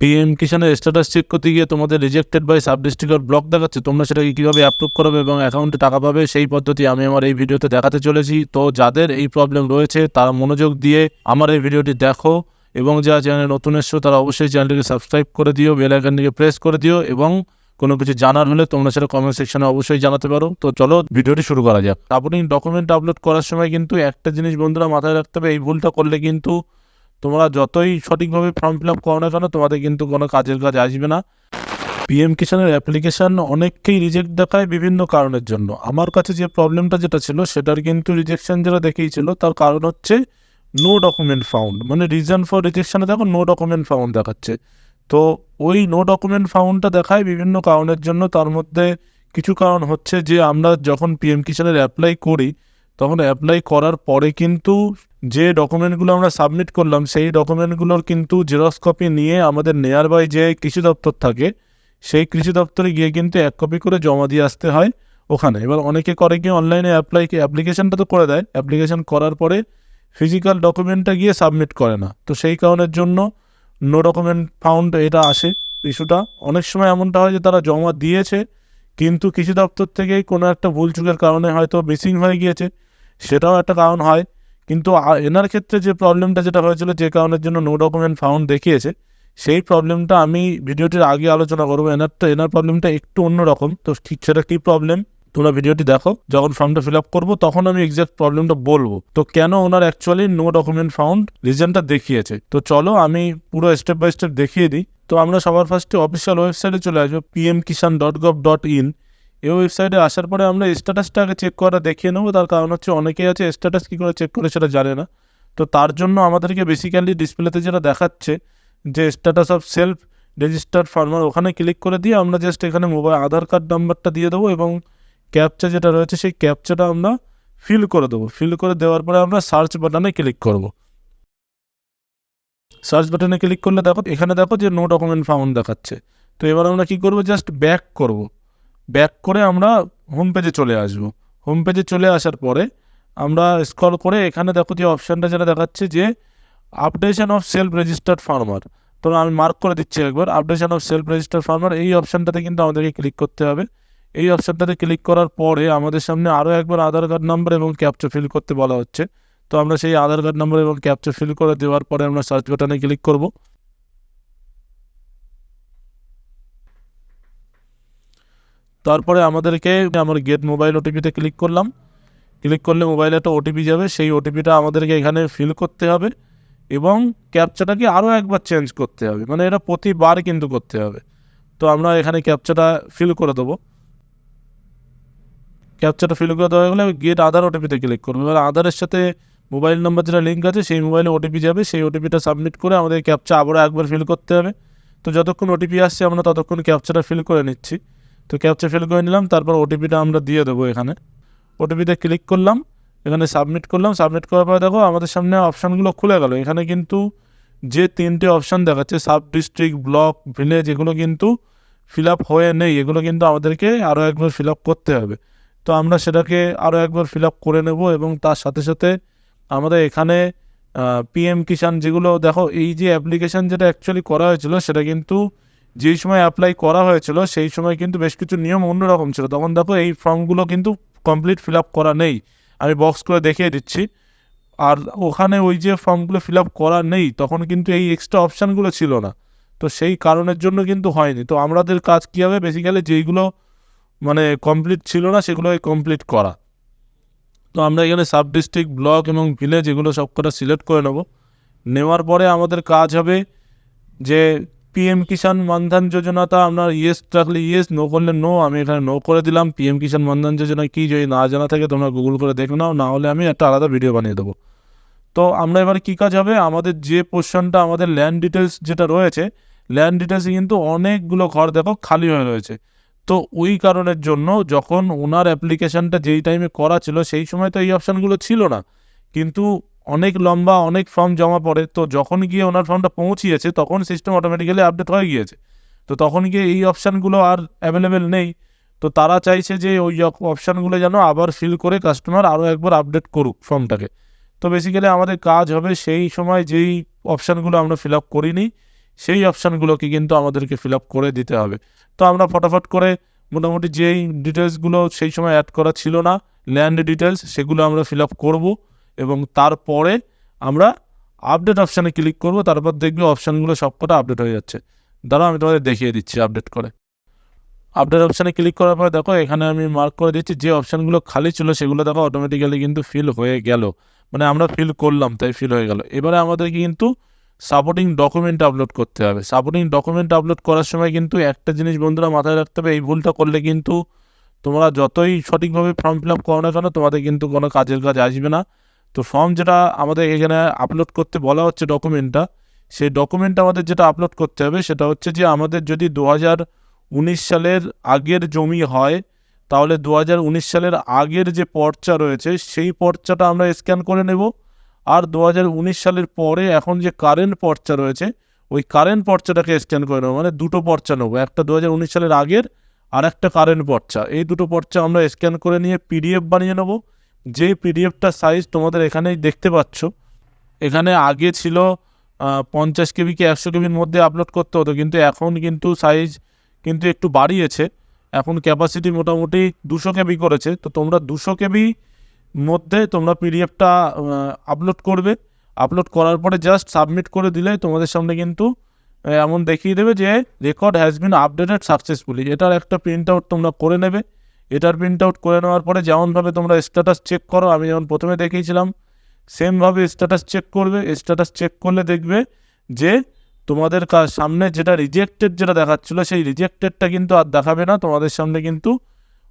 PM কিষানের status check করতে গিয়ে তোমাদের রিজেক্টেড বাই সাব ডিস্ট্রিক্ট আর ব্লক দেখাচ্ছে, তোমরা সেটাকে কীভাবে অ্যাপ্রুভ করবে এবং অ্যাকাউন্টে টাকা পাবে সেই পদ্ধতি আমি আমার এই ভিডিওতে দেখাতে চলেছি। তো যাদের এই প্রবলেম রয়েছে তারা মনোযোগ দিয়ে আমার এই ভিডিওটি দেখো, এবং যারা চ্যানেলে নতুন এসছো তারা অবশ্যই চ্যানেলটিকে সাবস্ক্রাইব করে দিও, বেল আইকনটিকে প্রেস করে দিও, এবং কোনো কিছু জানার হলে তোমরা সেটা কমেন্ট সেকশনে অবশ্যই জানাতে পারো। তো চলো ভিডিওটি শুরু করা যাক। আপনি ডকুমেন্ট আপলোড করার সময় কিন্তু একটা জিনিস বন্ধুরা মাথায় রাখতে হবে, এই ভুলটা করলে কিন্তু তোমরা যতই সঠিকভাবে ফর্ম ফিল আপ করো না কেন তোমাদের কিন্তু কোনো কাজের কাজ আসবে না। পিএম কিষানের অ্যাপ্লিকেশান অনেককেই রিজেক্ট দেখায় বিভিন্ন কারণের জন্য। আমার কাছে যে প্রবলেমটা যেটা ছিল সেটার কিন্তু রিজেকশন যেটা দেখিয়েছিল তার কারণ হচ্ছে নো ডকুমেন্ট ফাউন্ড, মানে রিজন ফর রিজেকশানে দেখো নো ডকুমেন্ট ফাউন্ড দেখাচ্ছে। তো ওই নো ডকুমেন্ট ফাউন্ডটা দেখায় বিভিন্ন কারণের জন্য। তার মধ্যে কিছু কারণ হচ্ছে যে আমরা যখন পিএম কিষানের অ্যাপ্লাই করি তখন অ্যাপ্লাই করার পরে কিন্তু যে ডকুমেন্টগুলো আমরা সাবমিট করলাম সেই ডকুমেন্টগুলোর কিন্তু জেরক্স কপি নিয়ে আমাদের নিয়ার বাই যে কৃষি দপ্তর থাকে সেই কৃষি দপ্তরে গিয়ে কিন্তু এক কপি করে জমা দিয়ে আসতে হয় ওখানে। এবার অনেকে করে কি অনলাইনে অ্যাপ্লিকেশনটা তো করে দেয়, অ্যাপ্লিকেশন করার পরে ফিজিক্যাল ডকুমেন্টটা গিয়ে সাবমিট করে না। তো সেই কারণের জন্য নো ডকুমেন্ট ফাউন্ড এটা আসে ইস্যুটা। অনেক সময় এমনটা হয় যে তারা জমা দিয়েছে কিন্তু কৃষি দপ্তর থেকেই কোনো একটা ভুল চুকের কারণে হয়তো মিসিং হয়ে গিয়েছে, সেটাও একটা কারণ হয়। কিন্তু এনার ক্ষেত্রে যে প্রবলেমটা যেটা হয়েছিল যে কারণের জন্য নো ডকুমেন্ট ফাউন্ড দেখিয়েছে সেই প্রবলেমটা আমি ভিডিওটির আগে আলোচনা করবো। এনার প্রবলেমটা একটু অন্যরকম। তো ঠিক সেটা কী প্রবলেম তোমরা ভিডিওটি দেখো, যখন ফর্মটা ফিল আপ করবো তখন আমি এক্সাক্ট প্রবলেমটা বলবো। তো কেন ওনার অ্যাকচুয়ালি নো ডকুমেন্ট ফাউন্ড রিজনটা দেখিয়েছে, তো চলো আমি পুরো স্টেপ বাই স্টেপ দেখিয়ে দিই। তো আমরা সবার ফার্স্টে অফিসিয়াল ওয়েবসাইটে চলে আসবো pmkishan.gov.in। এই ওয়েবসাইটে আসার পরে আমরা স্ট্যাটাসটা আগে চেক করা দেখিয়ে নেবো। তার কারণ হচ্ছে অনেকেই আছে স্ট্যাটাস কী করে চেক করে সেটা জানে না। তো তার জন্য আমাদেরকে বেসিক্যালি ডিসপ্লেতে যেটা দেখাচ্ছে যে status of self registered farmer, ওখানে ক্লিক করে দিয়ে আমরা জাস্ট এখানে মোবাইল আধার কার্ড নাম্বারটা দিয়ে দেবো এবং ক্যাপচা যেটা রয়েছে সেই ক্যাপচাটা আমরা ফিল করে দেবো। ফিল করে দেওয়ার পরে আমরা সার্চ বাটনে ক্লিক করব। সার্চ বাটনে ক্লিক করলে দেখো এখানে দেখো যে নো ডকুমেন্ট ফাউন্ড দেখাচ্ছে। তো এবার আমরা কী করবো, জাস্ট ব্যাক করব। ব্যাক করে আমরা হোম পেজে চলে আসব। হোম পেজে চলে আসার পরে আমরা স্ক্রল করে এখানে দেখো যে অপশানটা যেটা দেখাচ্ছে যে updation of self registered farmer. তো আমি মার্ক করে দিচ্ছি একবার, updation of self registered farmer এই অপশানটাতে কিন্তু আমাদেরকে ক্লিক করতে হবে। এই অপশানটাতে ক্লিক করার পরে আমাদের সামনে আরও একবার আধার কার্ড নাম্বার এবং ক্যাপচা ফিল করতে বলা হচ্ছে। তো আমরা সেই আধার কার্ড নাম্বার এবং ক্যাপচা ফিল করে দেওয়ার পরে আমরা সার্চ বাটনে ক্লিক করব। তারপরে আমাদেরকে আমার গেট মোবাইল ওটিপিতে ক্লিক করলাম। ক্লিক করলে মোবাইলে একটা ওটিপি যাবে, সেই ওটিপিটা আমাদেরকে এখানে ফিল করতে হবে এবং ক্যাপচাটাকে আরও একবার চেঞ্জ করতে হবে, মানে এটা প্রতিবার কিন্তু করতে হবে। তো আমরা এখানে ক্যাপচাটা ফিল করে দেবো। ক্যাপচাটা ফিল করে দেওয়া হয়ে গেলে গেট আধার ওটিপিতে ক্লিক করবো। এবার আধারের সাথে মোবাইল নাম্বার যেটা লিঙ্ক আছে সেই মোবাইলে ওটিপি যাবে, সেই ওটিপিটা সাবমিট করে আমাদের ক্যাপচা আবারও একবার ফিল করতে হবে। তো যতক্ষণ ওটিপি আসছে আমরা ততক্ষণ ক্যাপচাটা ফিল করে নিচ্ছি। তো ক্যাপচা ফিল করে নিলাম, তারপর ওটিপিটা আমরা দিয়ে দেবো। এখানে ওটিপিতে ক্লিক করলাম, এখানে সাবমিট করলাম। সাবমিট করার পরে দেখো আমাদের সামনে অপশানগুলো খুলে গেল। এখানে কিন্তু যে তিনটে অপশান দেখাচ্ছে সাব ডিস্ট্রিক্ট, ব্লক, ভিলেজ, এগুলো কিন্তু ফিল আপ হয়ে নেই, এগুলো কিন্তু আমাদেরকে আরও একবার ফিল আপ করতে হবে। তো আমরা সেটাকে আরও একবার ফিল আপ করে নেব এবং তার সাথে সাথে আমাদের এখানে পিএম কিষাণ যেগুলো দেখো এই যে অ্যাপ্লিকেশান যেটা অ্যাকচুয়ালি করা হয়েছিল সেটা কিন্তু যেই সময় অ্যাপ্লাই করা হয়েছিল সেই সময় কিন্তু বেশ কিছু নিয়ম অন্যরকম ছিল। তখন দেখো এই ফর্মগুলো কিন্তু কমপ্লিট ফিল আপ করা নেই, আমি বক্স করে দেখিয়ে দিচ্ছি। আর ওখানে ওই যে ফর্মগুলো ফিল আপ করা নেই তখন কিন্তু এই এক্সট্রা অপশানগুলো ছিল না। তো সেই কারণের জন্য কিন্তু হয়নি। তো আমাদের কাজ কী হবে, বেসিক্যালি যেইগুলো মানে কমপ্লিট ছিল না সেগুলোকে কমপ্লিট করা। তো আমরা এখানে সাব ডিস্ট্রিক্ট, ব্লক এবং ভিলেজ এগুলো সব কটা সিলেক্ট করে নেব। নেওয়ার পরে আমাদের কাজ হবে যে পিএম কিষাণ মানধন যোজনাটা আমরা ইয়েস রাখলে ইয়েস, নো করলে নো। আমি এখানে নো করে দিলাম। পিএম কিষাণ মানধন যোজনা কী যদি না জানা থাকে তোমরা গুগল করে দেখে নাও, না হলে আমি একটা আলাদা ভিডিও বানিয়ে দেবো। তো আমরা এবার কী কাজ হবে, আমাদের যে পোর্শনটা আমাদের ল্যান্ড ডিটেলস যেটা রয়েছে, ল্যান্ড ডিটেলসে কিন্তু অনেকগুলো ঘর দেখো খালি হয়ে রয়েছে। তো ওই কারণের জন্য যখন ওনার অ্যাপ্লিকেশানটা যেই টাইমে করা ছিল সেই সময় তো এই অপশানগুলো ছিল না, কিন্তু অনেক লম্বা অনেক ফর্ম জমা পড়ে। তো যখন গিয়ে ওনার ফর্মটা পৌঁছিয়েছে তখন সিস্টেম অটোমেটিক্যালি আপডেট হয়ে গিয়েছে। তো তখন গিয়ে এই অপশানগুলো আর অ্যাভেলেবেল নেই। তো তারা চাইছে যে ওই অপশানগুলো যেন আবার ফিল করে কাস্টমার আরও একবার আপডেট করুক ফর্মটাকে। তো বেসিক্যালি আমাদের কাজ হবে সেই সময় যেই অপশানগুলো আমরা ফিল আপ করিনি সেই অপশানগুলোকে কিন্তু আমাদেরকে ফিল আপ করে দিতে হবে। তো আমরা ফটাফট করে মোটামুটি যেই ডিটেলসগুলো সেই সময় অ্যাড করা ছিল না, ল্যান্ড ডিটেলস, সেগুলো আমরা ফিল আপ করবো এবং তারপরে আমরা আপডেট অপশানে ক্লিক করব। তারপর দেখবে অপশানগুলো সবকটা আপডেট হয়ে যাচ্ছে। দাঁড়াও আমি তোমাদের দেখিয়ে দিচ্ছি আপডেট করে। আপডেট অপশানে ক্লিক করার পর দেখো এখানে আমি মার্ক করে দিচ্ছি যে অপশানগুলো খালি ছিল সেগুলো দেখো অটোমেটিক্যালি কিন্তু ফিল হয়ে গেল, মানে আমরা ফিল করলাম তাই ফিল হয়ে গেল। এবারে আমাদেরকে কিন্তু সাপোর্টিং ডকুমেন্ট আপলোড করতে হবে। সাপোর্টিং ডকুমেন্ট আপলোড করার সময় কিন্তু একটা জিনিস বন্ধুরা মাথায় রাখতে হবে, এই ভুলটা করলে কিন্তু তোমরা যতই সঠিকভাবে ফর্ম ফিল আপ করো না কেন তোমাদের কিন্তু কোনো কাজের কাজ আসবে না। তো ফর্ম যেটা আমাদের এখানে আপলোড করতে বলা হচ্ছে ডকুমেন্টটা, সেই ডকুমেন্টটা আমাদের যেটা আপলোড করতে হবে সেটা হচ্ছে যে আমাদের যদি 2019 সালের আগের জমি হয় তাহলে 2019 সালের আগের যে পর্চা রয়েছে সেই পর্চাটা আমরা স্ক্যান করে নেব। আর 2019 সালের পরে এখন যে কারেন্ট পর্চা রয়েছে ওই কারেন্ট পর্চাটাকে স্ক্যান করে নেবো, মানে দুটো পর্চা নেবো, একটা 2019 সালের আগের আর একটা কারেন্ট পর্চা। এই দুটো পর্চা আমরা স্ক্যান করে নিয়ে পিডিএফ বানিয়ে নেব। যে পিডিএফটা সাইজ তোমাদের এখানেই দেখতে পাচ্ছ, এখানে আগে ছিল 50 কেবি কি 100 কেবির মধ্যে আপলোড করতে হতো, কিন্তু এখন কিন্তু সাইজ কিন্তু একটু বাড়িয়েছে, এখন ক্যাপাসিটি মোটামুটি 200 কেবি করেছে। তো তোমরা 200 কেবি মধ্যে তোমরা পিডিএফটা আপলোড করবে। আপলোড করার পরে জাস্ট সাবমিট করে দিলে তোমাদের সামনে কিন্তু এমন দেখিয়ে দেবে যে record has been updated successfully. এটার একটা প্রিন্ট আউট তোমরা করে নেবে। এটার প্রিন্ট আউট করে নেওয়ার পরে যেমনভাবে তোমরা স্ট্যাটাস চেক করো, আমি যেমন প্রথমে দেখিয়েছিলাম সেমভাবে স্ট্যাটাস চেক করবে। স্ট্যাটাস চেক করলে দেখবে যে তোমাদের সামনে যেটা রিজেক্টেড যেটা দেখাচ্ছিলো সেই রিজেক্টেডটা কিন্তু আর দেখাবে না, তোমাদের সামনে কিন্তু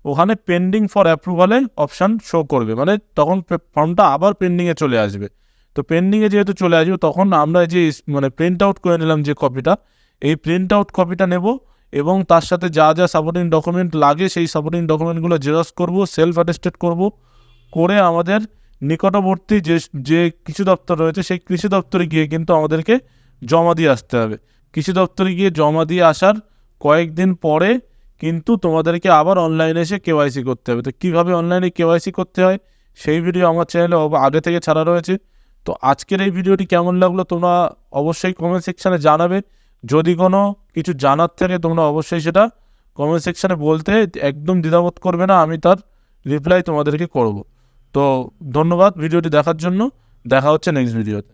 ওখানে পেন্ডিং ফর অ্যাপ্রুভালে অপশান শো করবে, মানে তখন ফর্মটা আবার পেন্ডিংয়ে চলে আসবে। তো পেন্ডিংয়ে যেহেতু চলে আসবে তখন আমরা যে মানে প্রিন্ট আউট করে নিলাম যে কপিটা, এই প্রিন্ট আউট কপিটা নেব এবং তার সাথে যা যা সাপোর্টিং ডকুমেন্ট লাগে সেই সাপোর্টিং ডকুমেন্টগুলো জেরক্স করব, সেলফ অ্যাটেস্টেড করব, করে আমাদের নিকটবর্তী যে কৃষি দপ্তর রয়েছে সেই কৃষি দপ্তরে গিয়ে কিন্তু আমাদেরকে জমা দিয়ে আসতে হবে। কৃষি দপ্তরে গিয়ে জমা দিয়ে আসার কয়েকদিন পরে কিন্তু তোমাদেরকে আবার অনলাইনে এসে কেওয়াইসি করতে হবে। তো কীভাবে অনলাইনে কেওয়াইসি করতে হয় সেই ভিডিও আমার চ্যানেলে আগে থেকে ছাড়া রয়েছে। তো আজকের এই ভিডিওটি কেমন লাগলো তোমরা অবশ্যই কমেন্ট সেকশানে জানাবে। যদি কোনো কিছু জানার থাকে তোমরা অবশ্যই সেটা কমেন্ট সেকশানে বলতে একদম দ্বিধাবোধ করবে না, আমি তার রিপ্লাই তোমাদেরকে করব। তো ধন্যবাদ ভিডিওটি দেখার জন্য, দেখা হচ্ছে নেক্সট ভিডিওতে।